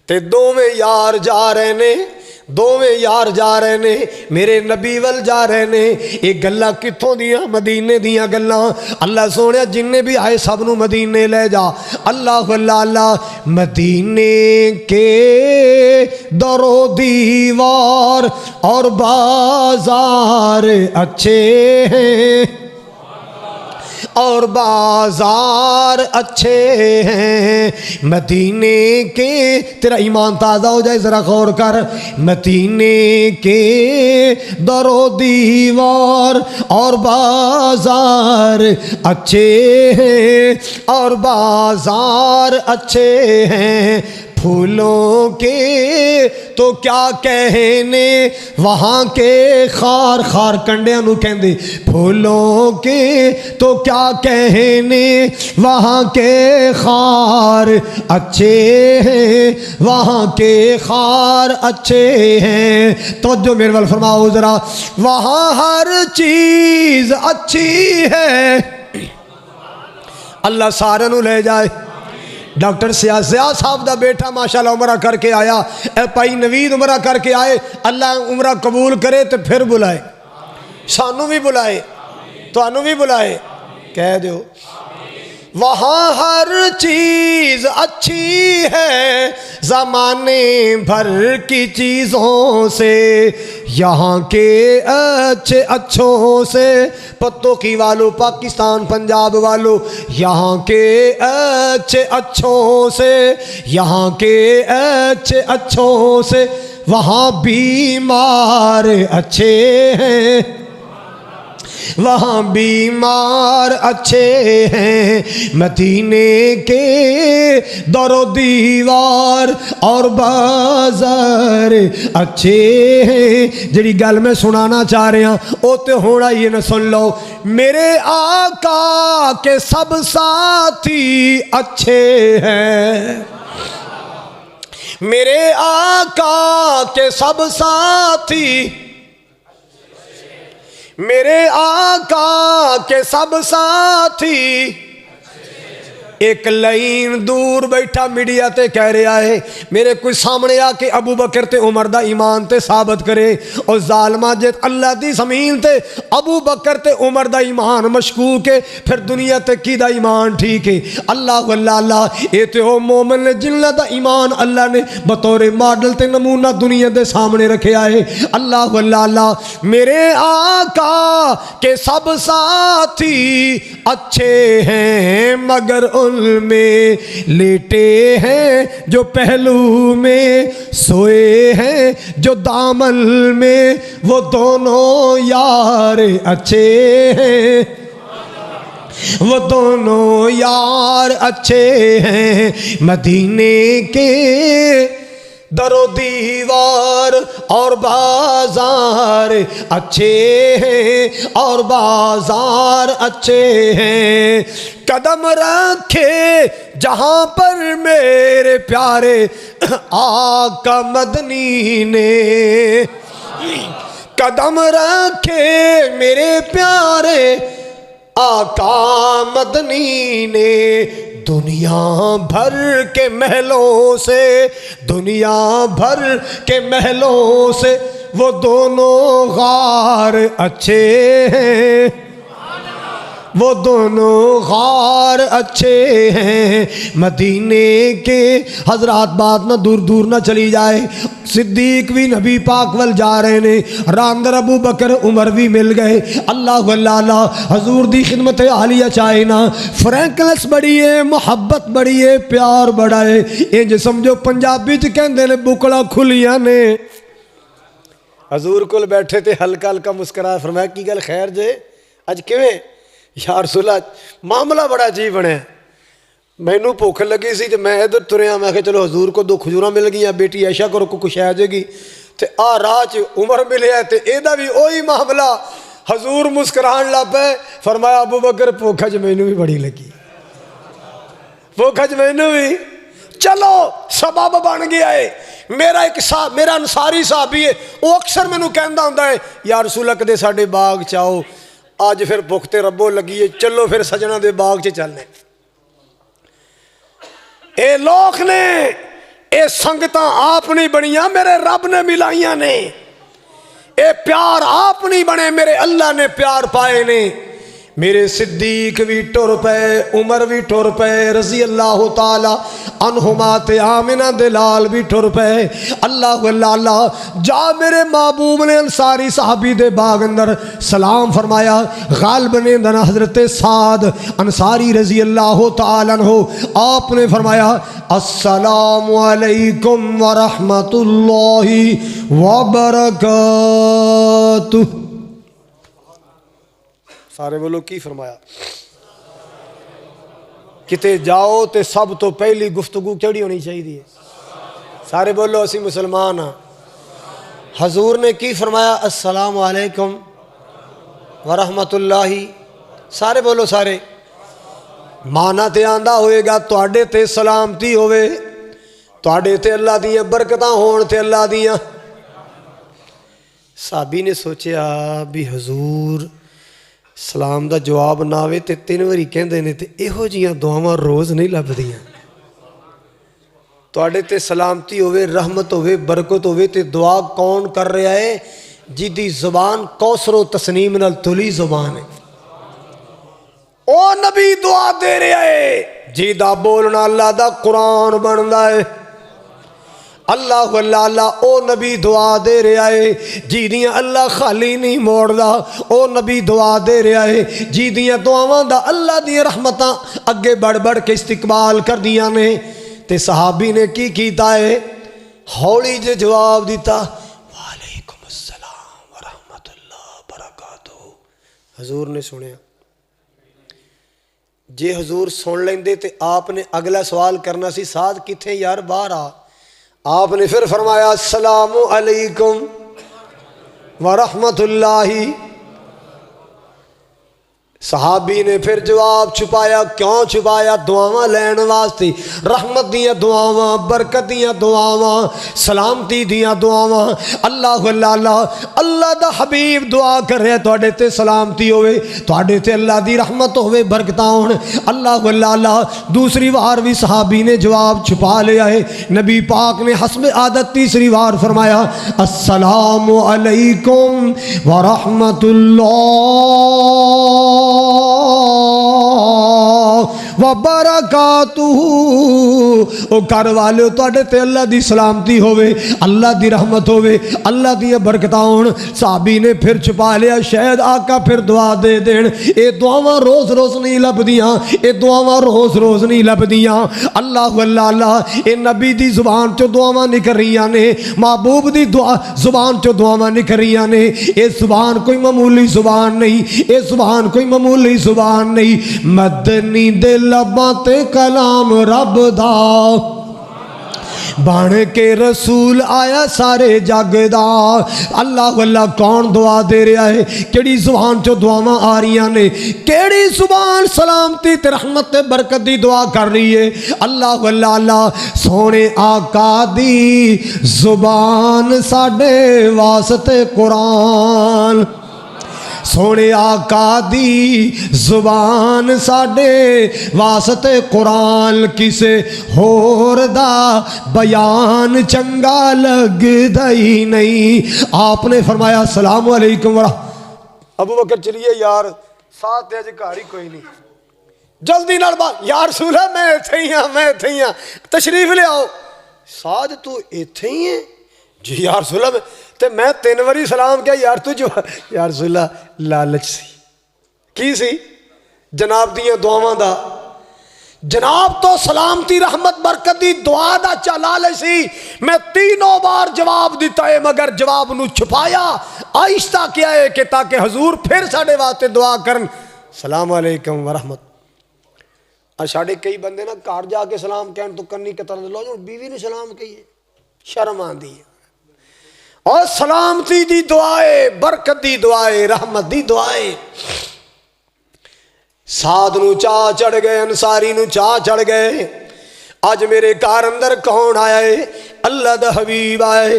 تے دوویں یار جا رہے نے میرے نبی ول جا رہے نے یہ گلاں کتھوں دیاں مدینے دیاں گلاں اللہ سونے جن بھی آئے سب نو مدینے لے جا اللہ اللہ اللہ مدینے کے در و دیوار اور بازار اچھے ہیں اور بازار اچھے ہیں مدینے کے تیرا ایمان تازہ ہو جائے ذرا غور کر مدینے کے در و دیوار اور بازار اچھے ہیں اور بازار اچھے ہیں پھولوں کے تو کیا کہنے وہاں کے خار خار کنڈیاں نو کہندے پھولوں کے تو کیا کہنے وہاں کے خار اچھے ہیں وہاں کے خار اچھے ہیں توجہ میرے وال فرماؤ ذرا وہاں ہر چیز اچھی ہے اللہ سارے نو لے جائے ڈاکٹر سیاض صاحب دا بیٹا ماشاءاللہ عمرہ کر کے آیا اے پائی نوید عمرہ کر کے آئے اللہ عمرہ قبول کرے تو پھر بلائے سانو بھی بلائے توانو بھی بلائے کہہ دیو وہاں ہر چیز اچھی ہے زمانے بھر کی چیزوں سے یہاں کے اچھے اچھوں سے پتوں کی والو پاکستان پنجاب والو یہاں کے اچھے اچھوں سے یہاں کے اچھے اچھوں سے وہاں بیمار اچھے ہیں وہاں بیمار اچھے ہیں مدینے کے در و دیوار اور بازار اچھے ہیں جڑی گل میں سنانا چاہ رہے ہیں او تے ہونا یہ نہ سن لو میرے آقا کے سب ساتھی اچھے ہیں میرے آقا کے سب ساتھی میرے آقا کے سب ساتھی ایک لائن دور بیٹھا میڈیا تے کہہ رہا ہے میرے کوئی سامنے آ کے ابو بکر تے عمر دا ایمان تے ثابت کرے اور ظالمہ جت اللہ دی زمین تے ابو بکر تے عمر دا ایمان مشکوک ہے پھر دنیا تے کی دا ایمان ٹھیک ہے اللہ واللہ اللہ اے تے او مومن نے جن دا ایمان اللہ نے بطور ماڈل تے نمونہ دنیا دے سامنے رکھے آئے اللہ واللہ اللہ میرے آقا کے سب ساتھی اچھے ہیں مگر ان میں لیٹے ہیں جو پہلو میں سوئے ہیں جو دامن میں وہ دونوں یار اچھے ہیں وہ دونوں یار اچھے ہیں مدینے کے در و دیوار اور بازار اچھے ہیں اور بازار اچھے ہیں قدم رکھے جہاں پر میرے پیارے آقا مدنی نے قدم رکھے میرے پیارے آقا مدنی نے دنیا بھر کے محلوں سے دنیا بھر کے محلوں سے وہ دونوں غار اچھے ہیں وہ دونوں غار اچھے ہیں مدینے کے حضرات بات نہ دور دور نہ چلی جائے صدیق بھی نبی پاک ول جا رہے نے راندر ابو بکر عمر بھی مل گئے اللہ واللہ حضور دی خدمت عالیہ چاہے نا فرینکلس بڑی ہے محبت بڑی ہے پیار بڑا ہے یہ جو سمجھو پنجابی چ کہندے نے بکڑا کھلیاں نے حضور کول بیٹھے تے ہلکا ہلکا مسکرا فرمایا کی گل خیر جے اج کیویں یا رسول اللہ معاملہ بڑا عجیب بنیا مینوں بھوک لگی سی تے میں ادھر تریا میں کہ چلو حضور کو 2 کھجوراں مل گئیاں بیٹی عائشہ کو کچھ آ جائے گی تے آ راہ چ عمر ملیا تے ایدا بھی وہی معاملہ حضور مسکران لا پے، فرمایا ابو بکر بھوک اج مینوں بھی بڑی لگی، بھوک اج مینوں بھی، چلو سبب بن گیا ہے۔ میرا انصاری صحابی ہے، وہ اکثر مینوں کہندا ہوندا ہے یا رسول اللہ کدے ساڈے باغ چ آؤ، اج پھر بھوک تے ربو لگی ہے، چلو پھر سجنا دے باغ چ چلنے۔ اے لوگ نے، اے سنگتاں آپ نہیں بنیاں، میرے رب نے ملائیاں نے، اے پیار آپ نہیں بنے، میرے اللہ نے پیار پائے نے۔ میرے صدیق بھی ٹر پے، عمر بھی ٹر پے رضی اللہ تعالی عنہما، تے آمنہ دلال بھی ٹر پے، اللہ اللہ جا میرے محبوب نے انصاری صحابی دے باغ اندر سلام فرمایا۔ غالب نے دنا حضرت سعد انصاری رضی اللہ تعالی عنہ، آپ نے فرمایا السلام علیکم ورحمت اللہ وبرکاتہ۔ سارے بولو کی فرمایا؟ کتے جاؤ تے سب تو پہلی گفتگو کیڑی ہونی چاہیے؟ سارے بولو اسی مسلمان ہاں۔ حضور نے کی فرمایا؟ السلام علیکم ورحمت اللہ۔ سارے بولو سارے، مانا تے آندا ہوئے گا تواڈے تے سلامتی ہوئے، تواڈے تے اللہ دیاں برکتاں ہون تے اللہ دیاں۔ صحابی نے سوچیا بھی حضور سلام دا جواب نہ آوے تے 3 واری کہندے نے تے ایہو جیاں دعاواں روز نہیں لبدیاں۔ تواڈے تے سلامتی ہوئے، رحمت ہوئے، برکت ہوئے تے دعا کون کر رہا ہے؟ جدی زبان کوثر و تسنیم نال تلی زبان ہے، او نبی دعا دے رہا ہے، جی دا بولنا اللہ دا قرآن بندا ہے۔ اللہ اللہ اللہ، او نبی دعا دے رہا ہے جی دیاں اللہ خالی نہیں موڑ دا، او نبی دعا دے رہا ہے جی دیاں دعاواں دا اللہ دیاں رحمتاں اگے بڑھ بڑھ کے استقبال کر دیاں نے۔ تے صحابی نے کی کیتا ہے؟ ہولی جے جواب دیتا وعلیکم السلام ورحمت اللہ وبرکاتہ۔ حضور نے سنیا، جے حضور سن لیندے تے آپ نے اگلا سوال کرنا سی ساتھ کتھے یار باہر آ۔ آپ نے پھر فرمایا السلام علیکم ورحمت اللہ۔ صحابی نے پھر جواب چھپایا، کیوں چھپایا؟ دعاواں لین واسطے، رحمت دیاں دعاواں، برکت دیاں دعاواں، سلامتی دیاں دعاواں۔ اللہ اللہ اللہ، اللہ دا حبیب دعا کر رہے تواڈے تے سلامتی ہوئے، تواڈے تے اللہ دی رحمت ہوئے، برکتاں ہون۔ اللہ اللہ اللہ، دوسری بار بھی صحابی نے جواب چھپا لیا ہے۔ نبی پاک نے حسب عادت تیسری بار فرمایا السلام علیکم ورحمت اللہ وبرکاتہ۔ او گھر والے تواڈے تے اللہ دی سلامتی ہوئے، اللہ دی رحمت ہوئے، اللہ دی برکتاں ہون۔ صحابی نے پھر چھپا لیا، شاید آقا پھر دعا دے دین۔ اے دعاواں روز روز نہیں لبدیاں، اے دعاواں روز روز نہیں لبدیاں۔ اللہ اللہ اللہ، اے نبی دی زبان چو دعاواں نکل رہیاں نے، محبوب دی دعا زبان چو دعاواں نکل رہیاں نے۔ اے زبان کوئی معمولی زبان نہیں، اے زبان کوئی معمولی زبان نہیں۔ مدنی دے لباں تے کلام رب دا بن کے رسول آیا سارے جگ دا۔ اللہ اللہ، کون دعا دے رہا ہے؟ کیڑی زبان چو دعاواں آ رہیاں نے؟ کیڑی زبان سلامتی تے رحمت تے برکت دی دعا کر رہی ہے؟ اللہ اللہ اللہ، سونے آقا دی زبان ساڈے واسطے قرآن، سونے آقا دی زبان ساڈے واسطے قرآن، کسے ہور دا بیان چنگا لگدا ہی نہیں۔ آپ نے فرمایا السلام علیکم ابو بکر چلیے یار، ساتھ اج گھر ہی کوئی نہیں، جلدی نال بات، یا رسول اللہ میں ایتھے ہی ہاں، میں ایتھے ہی ہاں، تشریف لے آؤ۔ ساتھ تو ایتھے ہی ہے؟ جی یا رسول اللہ، تے میں 3 واری سلام کیا یار تو جو، یا رسول اللہ لالچ سی کی سی؟ جناب دیاں دعاواں دا، جناب تو سلامتی رحمت برکت دی دعا دا چلال سی۔ میں 3 بار جواب دیتا ہے مگر جواب نو چھپایا آہستہ کیا ہے کہ تاکہ حضور پھر ساڈے واسطے دعا کرن السلام علیکم ورحمت۔ ساڈے کئی بندے نا گھر جا کے سلام کہن تو کنی قطر لو جو بیوی نے سلام کہیے، شرم آندی ہے۔ اور سلامتی دی دعائے، برکت دی دعائے، رحمت دی دعائے۔ سعد نو چاہ چڑھ گئے، انصاری نو چاہ چڑھ گئے، اج میرے گھر اندر کون آیا ہے؟ اللہ دا حبیب آئے۔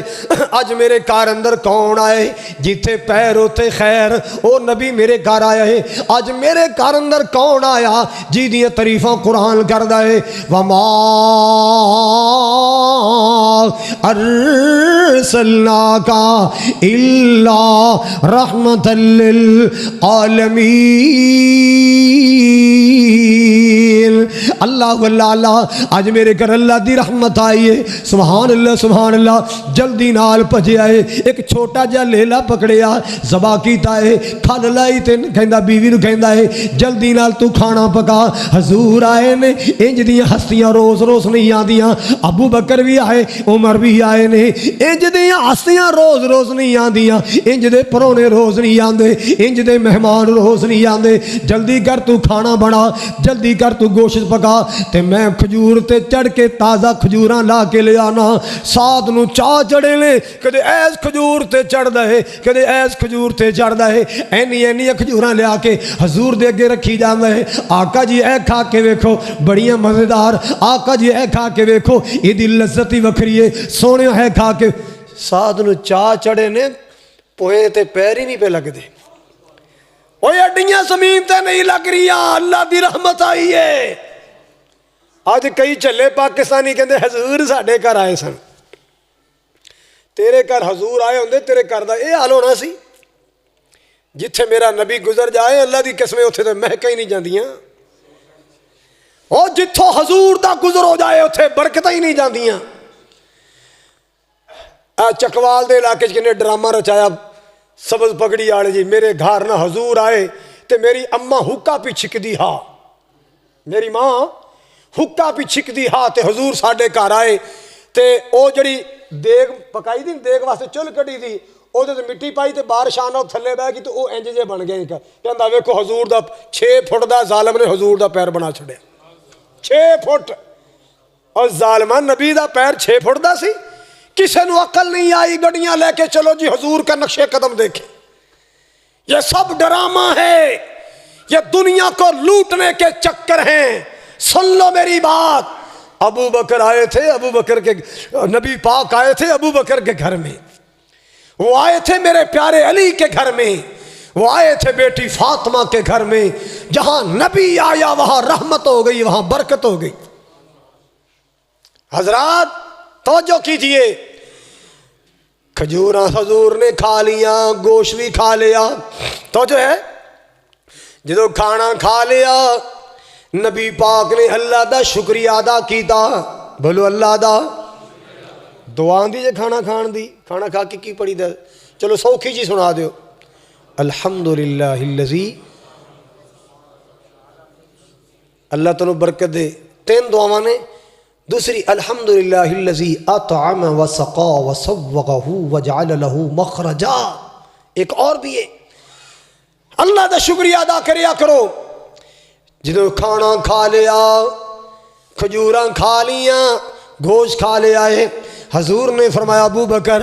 اج میرے گھر اندر کون آئے؟ جتھے پیر ہوتے خیر، او نبی میرے گھر آیا ہے۔ اج میرے گھر اندر کون آیا جی دی تعریفاں قرآن کردا ہے؟ وما ارسلناک الا رحمۃ للعالمین۔ اللہ اللہ اللہ، اج میرے گھر اللہ دی رحمت آئی ہے۔ سبحان اللہ سبحان اللہ۔ جلدی نال بھجے آئے، ایک چھوٹا جا لیلا پکڑیا، ذبح کیتا ہے، کھل لائی تے کہندا بیوی نو کہندا ہے جلدی نال تو کھانا پکا۔ حضور آئے نے، انج دیاں ہستیاں روز روز نہیں آندیاں۔ ابو بکر بھی آئے، عمر بھی آئے نے، انج دیاں ہستیاں روز روز نہیں آندیاں، انج دے پرونے روز نہیں آندے، انج دے مہمان روز نہیں آندے۔ جلدی کر تو کھانا بنا، جلدی کر تو گوشت پکا، تے میں کھجور تے چڑھ کے تازہ کھجوراں لا کے لے آنا۔ سعد نو چاہ چڑھے لے، کدے ایس کھجور تے چڑھ دے، کدے ایس کھجور تے چڑھ دے، اینی اینی کھجوراں لے آ کے حضور دے اگے رکھی جاندا ہے۔ آقا جی اے کھا کے ویکھو، بڑیاں مزیدار، آقا جی اے کھا کے ویکھو، ایدی لذت ہی وکھری ہے، سونے ہے کھا کے۔ سعد نو چاہ چڑھے نے، پوئے تے پیر ہی نہیں پہ لگ دے، اوہ اڈیاں زمین تے نہیں لگ رہیاں، اللہ دی رحمت آئی ہے۔ آج کئی چلے پاکستانی کہندے حضور ساڈے گھر آئے سن، تیرے گھر حضور آئے ہوندے تیرے گھر دا اے حال ہونا سی؟ جتھے میرا نبی گزر جائے اللہ دی قسمیں اتھے تے مہکاں ہی نہیں جاندیاں، اور جتھوں حضور دا گزر ہو جائے اتھے برکتاں ہی نہیں جاندیاں۔ چکوال دے علاقے کنے ڈرامہ رچایا سبز پگڑی آڑے جی، میرے گھر نہ حضور آئے تے میری اماں حکا پی چھک دی ہا، میری ماں حکا پی چھک دی ہا تے حضور ساڈے گھر آئے تے او جڑی دیگ پکائی دی، دیگ واسطے چل کٹی دی، او تے مٹی پائی تے بارش آنا تھلے بہ گئی تے او انج جے بن گئے۔ کہندا ویکھو حضور دا 6 فٹ دا ظالم نے حضور دا پیر بنا چھڑیا، 6 فٹ، اور ظالمہ نبی دا پیر 6 فٹ دا سی۔ کسے نو عقل نہیں آئی، گڑیاں لے کے چلو جی حضور کا نقش قدم دیکھیں۔ یہ سب ڈرامہ ہے، یہ دنیا کو لوٹنے کے چکر ہیں۔ سن لو میری بات، ابو بکر آئے تھے، ابو بکر کے نبی پاک آئے تھے ابو بکر کے گھر میں، وہ آئے تھے میرے پیارے علی کے گھر میں، وہ آئے تھے بیٹی فاطمہ کے گھر میں۔ جہاں نبی آیا وہاں رحمت ہو گئی، وہاں برکت ہو گئی۔ حضرات توجہ کیجئے، کھجوراں حضور نے کھا لیا، گوشت بھی کھا لیا، توجہ ہے، جدو کھانا کھا لیا نبی پاک نے اللہ دا شکریہ ادا کیتا۔ بولو اللہ دا دعا دی جے کھانا کھان دی، کھانا کھا کے کی پڑی دا، چلو سوکھی جی سنا دیو، الحمدللہ الذی، اللہ تنو برکت دے۔ 3 دعاواں نے، دوسری الحمدللہ الذی اطعم وسقا وسوغہ وجعل لہ مخرجا، ایک اور بھی ہے، اللہ دا شکریہ ادا کریا کرو۔ جدو کھانا کھا لیا، کھجوراں کھا لیاں، گوشت کھا لیا ہے، حضور نے فرمایا ابو بکر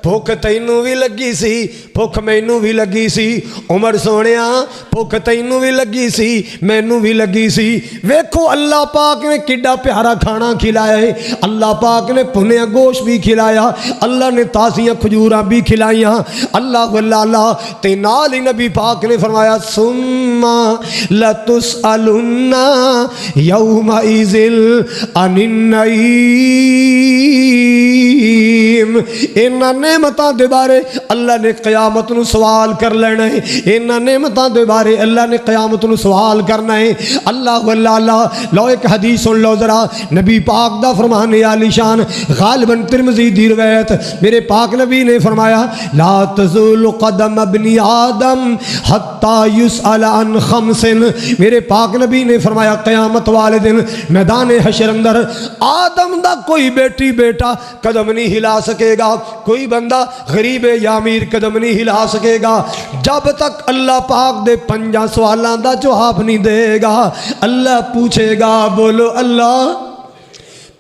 بھوک تینوں بھی لگی سی، بھوک مینوں بھی لگی سی، عمر سونیا بھوک تینوں بھی لگی سی، مینوں بھی لگی سی۔ ویکھو اللہ پاک نے کڈا پیارا کھانا کھلایا ہے، اللہ پاک نے پنیا گوشت بھی کھلایا، اللہ نے تازیاں کھجوراں بھی کھلائیاں، اللہ اللہ اللہ۔ تے نال ہی نبی پاک نے فرمایا ثم لتسألن یومئذ عن النعیم، انہاں نعمتاں دے بارے اللہ نے قیامت نو سوال کر لینا ہے، انہاں نعمتاں دے بارے اللہ نے قیامت نو سوال کرنا ہے۔ اللہ اللہ اللہ۔ لو ایک حدیث سن لو ذرا، نبی پاک دا فرمان عالی شان، غالباً ترمذی دی روایت، میرے پاک نبی نے فرمایا لا تزول قدم ابن آدم حتی یسأل عن خمس، میرے پاک نبی نے فرمایا قیامت والے دن میدان حشر اندر آدم دا کوئی بیٹی بیٹا قدم نہیں ہلا سکے گا، کوئی بندہ غریب یا امیر قدم نہیں ہلا سکے گا جب تک اللہ پاک دے 5 سوالاں دا جواب نہیں دے گا۔ اللہ پوچھے گا، بولو اللہ،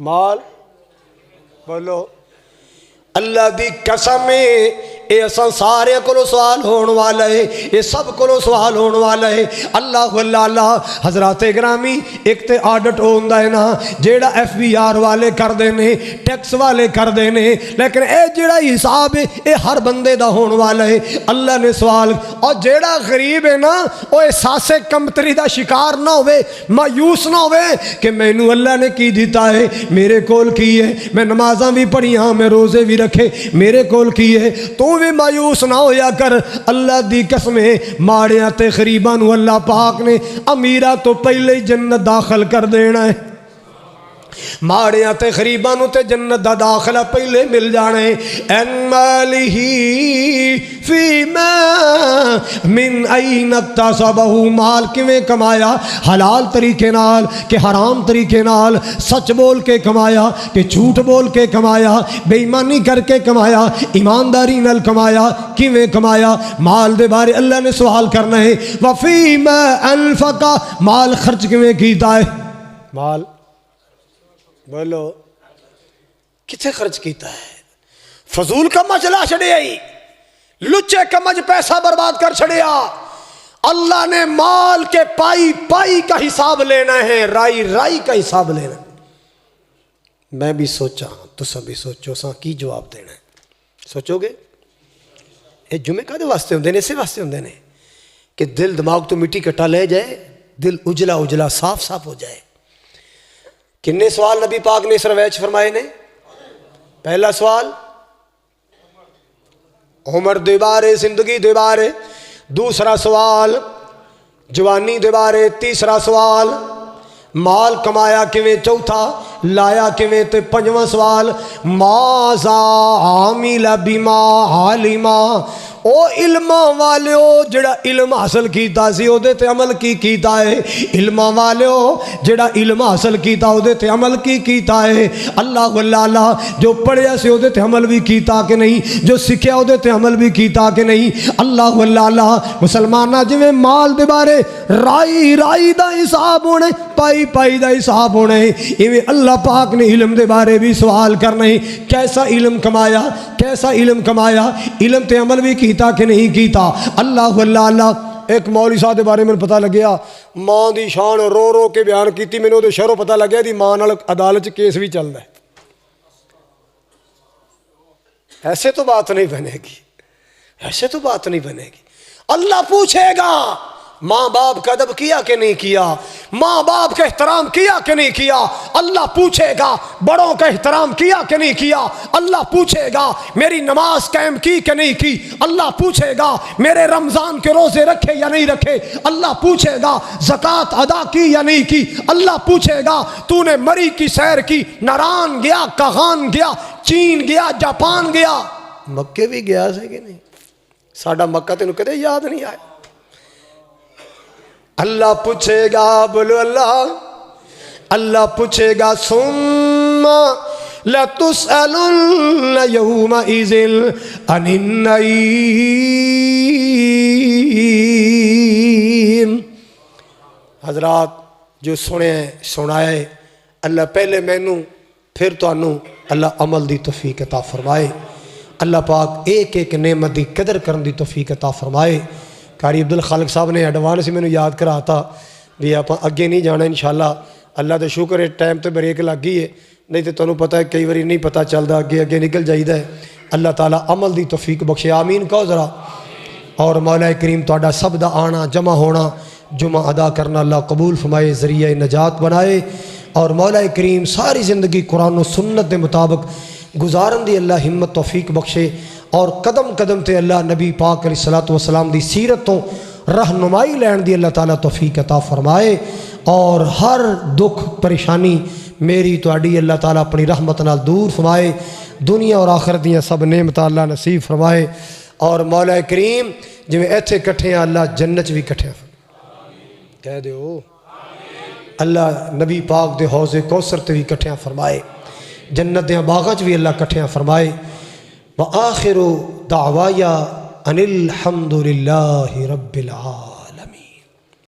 مال بولو اللہ دی قسم اے اساں سارے کو سوال ہونے والا ہے، یہ سب کو سوال ہونے والا ہے۔ اللہ اللہ حضرات گرامی ایک تے آڈٹ ہوندا ہے نا جیڑا ایف بی آر والے کر دینے، ٹیکس والے کر دینے، لیکن اے جیڑا حساب ہے اے ہر بندے دا ہونے والا ہے۔ اللہ نے سوال، اور جیڑا غریب ہے نا وہ احساس کمتری دا شکار نہ ہوئے، مایوس نہ ہوئے کہ مینوں اللہ نے کی دیتا ہے، میرے کول کی ہے، میں نمازاں بھی پڑھیاں، میں روزے بھی رکھے، میرے کول کی ہے، تو بھی مایوس نہ ہویا کر۔ اللہ دی قسمیں ماڑیاں تے غریباں نو اللہ پاک نے امیرہ تو پہلے ہی جنت داخل کر دینا ہے، ماڑیاں تے غریباں نو تے جنت دا داخلہ پہلے مل جانا ہے۔ ان مالہ فیما من این اکتسبہ، مال کیویں کمایا، حلال طریقے نال کہ حرام طریقے نال، سچ بول کے کمایا کہ جھوٹ بول کے کمایا، بے ایمانی کر کے کمایا، ایمانداری نال کمایا، کیویں کمایا، مال دے بارے اللہ نے سوال کرنا ہے۔ وفیما انفقہ، مال خرچ کیویں کیتا ہے، مال بولو کتنے خرچ کیتا ہے، فضول کمج لا چھڑیا ہی، لچے کمج پیسہ برباد کر چھڑیا۔ اللہ نے مال کے پائی پائی کا حساب لینا ہے، رائی رائی کا حساب لینا ہے۔ میں بھی سوچا تو سب بھی سوچو سا کی جواب دینا ہے، سوچو گے؟ یہ جمعے کا دے واسطے ہوندے نے، اسے واسطے ہوندے نے کہ دل دماغ تو مٹی کٹا لے جائے، دل اجلا اجلا صاف صاف ہو جائے۔ کنے سوال نبی پاک نے اس روایت فرمائے نے؟ پہلا سوال عمر دے بارے، زندگی دے بارے، دوسرا سوال جوانی دے بارے، تیسرا سوال مال کمایا کیویں، چوتھا لایا کیویں، تے پنجواں سوال ماذا عامل بما علما، او علم والیو جڑا علم حاصل کیتا سی او دے تے عمل کی کیتا ہے، علم والیو جڑا علم حاصل کیتا او دے تے عمل کی کیتا ہے۔ اللہ اللہ جو پڑھیا سی او دے تے عمل بھی کیتا کہ نہیں، جو سکھیا او دے تے عمل بھی کیتا کہ نہیں۔ اللہ اللہ مسلمانہ جویں مال دے بارے رائی رائی دا حساب ہونے، پائی پائی دا حساب ہونے، ایویں اللہ پاک نے علم دے بارے بھی سوال کرنا ہے، کیسا علم کمایا، کیسا علم کمایا، علم تے عمل بھی کیتا کہ نہیں کیتا۔ اللہ اللہ ایک مولوی صاحب دے بارے میں پتہ لگیا، ماں دی شان رو رو کے بیان کیتی، میں نے دے شہروں پتہ لگیا دی ماں نال عدالت کیس بھی چل رہا ہے۔ ایسے تو بات نہیں بنے گی، ایسے تو بات نہیں بنے گی۔ اللہ پوچھے گا ماں باپ کا ادب کیا کہ نہیں کیا، ماں باپ کا احترام کیا کہ نہیں کیا، اللہ پوچھے گا بڑوں کا احترام کیا کہ نہیں کیا، اللہ پوچھے گا میری نماز قائم کی کہ نہیں کی، اللہ پوچھے گا میرے رمضان کے روزے رکھے یا نہیں رکھے، اللہ پوچھے گا زکوٰۃ ادا کی یا نہیں کی، اللہ پوچھے گا تو نے مری کی سیر کی، ناران گیا، کاغان گیا، چین گیا، جاپان گیا، مکے بھی گیا سے کہ نہیں، ساڈا مکہ تینوں کدے یاد نہیں آیا۔ اللہ پوچھے گا، بولو اللہ، اللہ پوچھے گا ثم لتسألن یومئذ عن النعیم۔ حضرات جو سنے سنائے اللہ پہلے مینوں پھر تانوں اللہ عمل دی توفیق عطا فرمائے، اللہ پاک ایک ایک نعمت دی قدر کرن دی توفیق عطا فرمائے۔ قاری عبد الخالق صاحب نے ایڈوانس ہی میں نے یاد کرا تھا بھی آپ اگے نہیں جانا انشاءاللہ، اللہ دے شکر ہے ٹائم تے بریک لگ گئی ہے، نہیں تو تمہیں پتہ ہے کئی باری نہیں پتہ چلتا، اگے اگے نکل جائیدا ہے۔ اللہ تعالیٰ عمل دی توفیق بخشے، آمین کہو ذرا۔ اور مولا کریم تہاڈا سب دا آنا جمع ہونا جمعہ ادا کرنا اللہ قبول فرمائے، ذریعہ نجات بنائے، اور مولا کریم ساری زندگی قرآن و سنت دے مطابق گزارن دی اللہ ہمت توفیق بخشے، اور قدم قدم تے اللہ نبی پاک علیہ الصلوۃ والسلام دی سیرت تو رہنمائی لین دی اللہ تعالیٰ توفیق عطا فرمائے، اور ہر دکھ پریشانی میری تہاڈی اللہ تعالیٰ اپنی رحمت نال دور فرمائے، دنیا اور آخرت دیاں سب نعمتاں اللہ نصیب فرمائے، اور مولا کریم جویں ایتھے کٹھے ہیں اللہ جنت بھی کٹھے کہہ دیو، اللہ نبی پاک دے حوض کوثر تے بھی کٹھیاں فرمائے، جنت دیاں باغاں چ بھی اللہ کٹھیاں فرمائے۔ وآخر دعوایا ان الحمد للہ رب العالمین۔